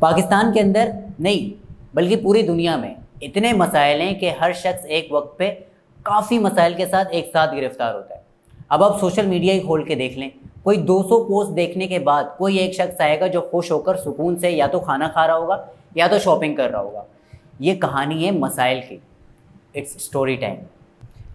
پاکستان کے اندر نہیں بلکہ پوری دنیا میں اتنے مسائل ہیں کہ ہر شخص ایک وقت پہ کافی مسائل کے ساتھ ایک ساتھ گرفتار ہوتا ہے۔ اب آپ سوشل میڈیا ہی کھول کے دیکھ لیں، کوئی 200 پوسٹ دیکھنے کے بعد کوئی ایک شخص آئے گا جو خوش ہو کر سکون سے یا تو کھانا کھا رہا ہوگا یا تو شاپنگ کر رہا ہوگا۔ یہ کہانی ہے مسائل کی، اٹس اسٹوری ٹائم۔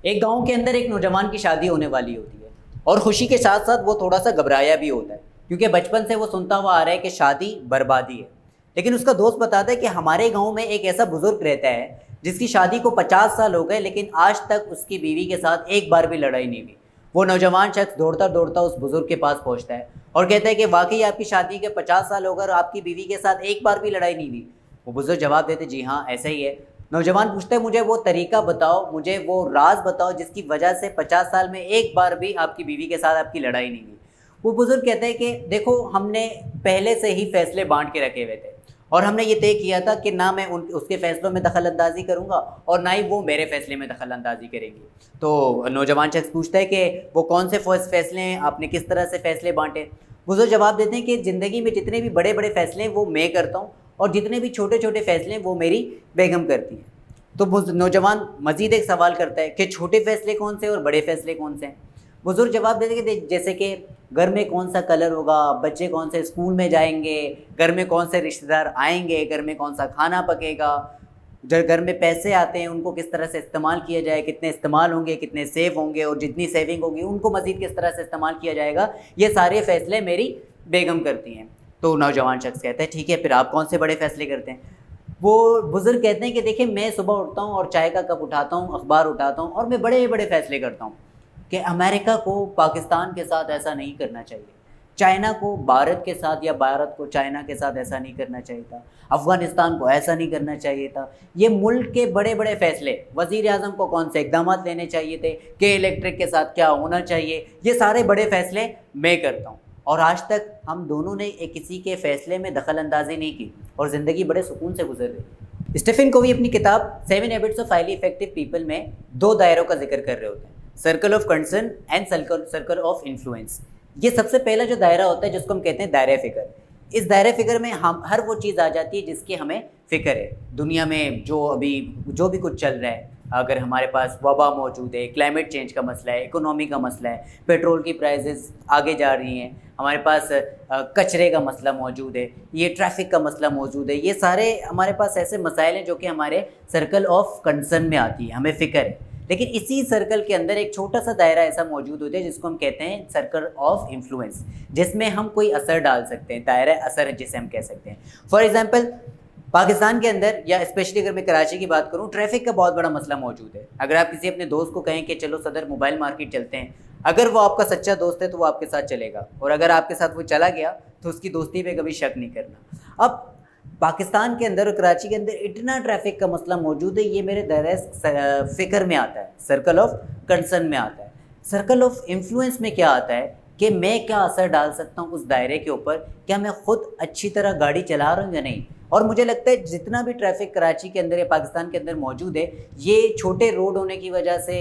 ایک گاؤں کے اندر ایک نوجوان کی شادی ہونے والی ہوتی ہے اور خوشی کے ساتھ ساتھ وہ تھوڑا سا گھبرایا بھی ہوتا ہے، کیونکہ بچپن سے وہ سنتا ہوا آ رہا ہے کہ شادی بربادی ہے۔ لیکن اس کا دوست بتاتا ہے کہ ہمارے گاؤں میں ایک ایسا بزرگ رہتا ہے جس کی شادی کو 50 سال ہو گئے لیکن آج تک اس کی بیوی کے ساتھ ایک بار بھی لڑائی نہیں ہوئی۔ وہ نوجوان شخص دوڑتا دوڑتا اس بزرگ کے پاس پہنچتا ہے اور کہتا ہے کہ واقعی آپ کی شادی کے 50 سال ہو گئے اور آپ کی بیوی کے ساتھ ایک بار بھی لڑائی نہیں ہوئی؟ وہ بزرگ جواب دیتے جی ہاں ایسا ہی ہے۔ نوجوان پوچھتا ہے مجھے وہ طریقہ بتاؤ، مجھے وہ راز بتاؤ جس کی وجہ سے 50 سال میں ایک بار بھی آپ کی بیوی کے ساتھ آپ کی لڑائی نہیں ہوئی۔ وہ بزرگ کہتا ہے کہ دیکھو ہم نے پہلے سے ہی فیصلے بانٹ کے رکھے ہوئے تھے اور ہم نے یہ طے کیا تھا کہ نہ میں اس کے فیصلوں میں دخل اندازی کروں گا اور نہ ہی وہ میرے فیصلے میں دخل اندازی کریں گی۔ تو نوجوان شخص پوچھتا ہے کہ وہ کون سے فیصلے ہیں، آپ نے کس طرح سے فیصلے بانٹے؟ بزرگ جواب دیتے ہیں کہ زندگی میں جتنے بھی بڑے بڑے فیصلے ہیں وہ میں کرتا ہوں اور جتنے بھی چھوٹے چھوٹے فیصلے ہیں وہ میری بیگم کرتی ہیں۔ تو نوجوان مزید ایک سوال کرتا ہے کہ چھوٹے فیصلے کون سے اور بڑے فیصلے کون سے ہیں؟ بزرگ جواب دیتے ہیں کہ جیسے کہ گھر میں کون سا کلر ہوگا، بچے کون سے اسکول میں جائیں گے، گھر میں کون سے رشتہ دار آئیں گے، گھر میں کون سا کھانا پکے گا، جو گھر میں پیسے آتے ہیں ان کو کس طرح سے استعمال کیا جائے، کتنے استعمال ہوں گے، کتنے سیو ہوں گے اور جتنی سیونگ ہوگی ان کو مزید کس طرح سے استعمال کیا جائے گا، یہ سارے فیصلے میری بیگم کرتی ہیں۔ تو نوجوان شخص کہتا ہے ٹھیک ہے پھر آپ کون سے بڑے فیصلے کرتے ہیں؟ وہ بزرگ کہتے ہیں کہ دیکھیں میں صبح اٹھتا ہوں اور چائے کا کپ اٹھاتا ہوں، اخبار اٹھاتا ہوں اور میں بڑے بڑے فیصلے کرتا ہوں کہ امریکہ کو پاکستان کے ساتھ ایسا نہیں کرنا چاہیے، چائنا کو بھارت کے ساتھ یا بھارت کو چائنا کے ساتھ ایسا نہیں کرنا چاہیے تھا، افغانستان کو ایسا نہیں کرنا چاہیے تھا۔ یہ ملک کے بڑے بڑے فیصلے، وزیر اعظم کو کون سے اقدامات لینے چاہیے تھے، کہ الیکٹرک کے ساتھ کیا ہونا چاہیے، یہ سارے بڑے فیصلے میں کرتا ہوں۔ اور آج تک ہم دونوں نے کسی کے فیصلے میں دخل اندازی نہیں کی اور زندگی بڑے سکون سے گزر رہی۔ اسٹیفن کووی اپنی کتاب 7 habits of highly effective people میں 2 دائروں کا ذکر کر رہے ہوتے ہیں، circle of concern and circle of influence. یہ سب سے پہلا جو دائرہ ہوتا ہے جس کو ہم کہتے ہیں دائرہ فکر۔ اس دائرہ فکر میں ہم ہر وہ چیز آ جاتی ہے جس کی ہمیں فکر ہے۔ دنیا میں جو بھی کچھ چل رہا ہے، اگر ہمارے پاس وبا موجود ہے، کلائمیٹ چینج کا مسئلہ ہے، اکنامی کا مسئلہ ہے، پیٹرول کی پرائزز آگے جا رہی ہیں، ہمارے پاس کچرے کا مسئلہ موجود ہے، یہ ٹریفک کا مسئلہ موجود ہے، یہ سارے ہمارے پاس ایسے مسائل ہیں جو کہ ہمارے سرکل آف کنسرن میں آتی ہے، ہمیں فکر ہے۔ لیکن اسی سرکل کے اندر ایک چھوٹا سا دائرہ ایسا موجود ہوتا ہے جس کو ہم کہتے ہیں سرکل آف انفلوئنس، جس میں ہم کوئی اثر ڈال سکتے ہیں، دائرہ اثر جسے ہم کہہ سکتے ہیں۔ فار ایگزامپل پاکستان کے اندر یا اسپیشلی اگر میں کراچی کی بات کروں، ٹریفک کا بہت بڑا مسئلہ موجود ہے۔ اگر آپ کسی اپنے دوست کو کہیں کہ چلو صدر موبائل مارکیٹ چلتے ہیں، اگر وہ آپ کا سچا دوست ہے تو وہ آپ کے ساتھ چلے گا، اور اگر آپ کے ساتھ وہ چلا گیا تو اس کی دوستی پہ کبھی شک نہیں کرنا۔ اب پاکستان کے اندر اور کراچی کے اندر اتنا ٹریفک کا مسئلہ موجود ہے، یہ میرے دائرہ فکر میں آتا ہے، سرکل آف کنسرن میں آتا ہے۔ سرکل آف انفلوئنس میں کیا آتا ہے کہ میں کیا اثر ڈال سکتا ہوں اس دائرے کے اوپر، کیا میں خود اچھی طرح گاڑی چلا رہا ہوں یا نہیں۔ اور مجھے لگتا ہے جتنا بھی ٹریفک کراچی کے اندر یا پاکستان کے اندر موجود ہے، یہ چھوٹے روڈ ہونے کی وجہ سے،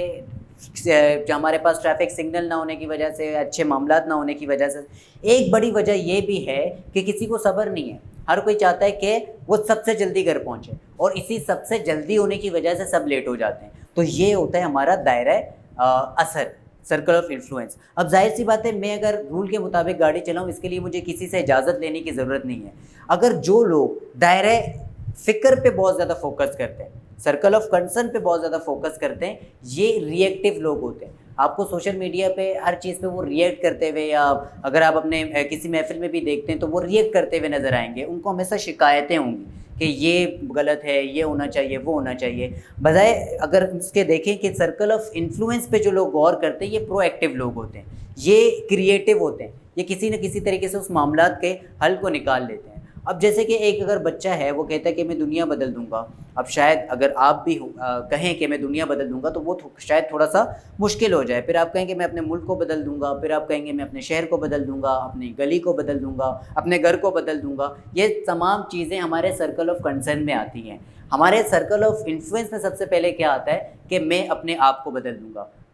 جو ہمارے پاس ٹریفک سگنل نہ ہونے کی وجہ سے، اچھے معاملات نہ ہونے کی وجہ سے، ایک بڑی وجہ یہ بھی ہے کہ کسی کو صبر نہیں ہے۔ ہر کوئی چاہتا ہے کہ وہ سب سے جلدی گھر پہنچے، اور اسی سب سے جلدی ہونے کی وجہ سے سب لیٹ ہو جاتے ہیں۔ تو یہ ہوتا ہے ہمارا دائرہ اثر، سرکل آف انفلوئنس۔ اب ظاہر سی بات ہے میں اگر رول کے مطابق گاڑی چلاؤں، اس کے لیے مجھے کسی سے اجازت لینے کی ضرورت نہیں ہے۔ اگر جو لوگ دائرہ فکر پہ بہت زیادہ فوکس کرتے ہیں، سرکل آف کنسرن پہ بہت زیادہ فوکس کرتے ہیں، یہ ری ایکٹیو لوگ ہوتے ہیں۔ آپ کو سوشل میڈیا پہ ہر چیز پہ وہ ری ایکٹ کرتے ہوئے، یا اگر آپ اپنے کسی محفل میں بھی دیکھتے ہیں تو وہ ری ایکٹ کرتے ہوئے نظر آئیں گے۔ ان کو ہمیشہ شکایتیں ہوں گی کہ یہ غلط ہے، یہ ہونا چاہیے، وہ ہونا چاہیے۔ بجائے اگر اس کے دیکھیں کہ سرکل آف انفلوئنس پہ جو لوگ غور کرتے ہیں، یہ پرو ایکٹیو لوگ ہوتے ہیں، یہ کریٹیو ہوتے ہیں، یہ کسی نہ کسی طریقے سے اس معاملات کے حل کو نکال لیتے ہیں۔ اب جیسے کہ ایک اگر بچہ ہے، وہ کہتا ہے کہ میں دنیا بدل دوں گا، اب شاید اگر آپ بھی کہیں کہ میں دنیا بدل دوں گا تو وہ شاید تھوڑا سا مشکل ہو جائے۔ پھر آپ کہیں کہ میں اپنے ملک کو بدل دوں گا، پھر آپ کہیں گے میں اپنے شہر کو بدل دوں گا، اپنی گلی کو بدل دوں گا، اپنے گھر کو بدل دوں گا۔ یہ تمام چیزیں ہمارے سرکل آف کنسرن میں آتی ہیں۔ ہمارے سرکل آف انفلوئنس میں سب سے پہلے کیا آتا ہے کہ میں اپنے آپ کو بدل دوں گا،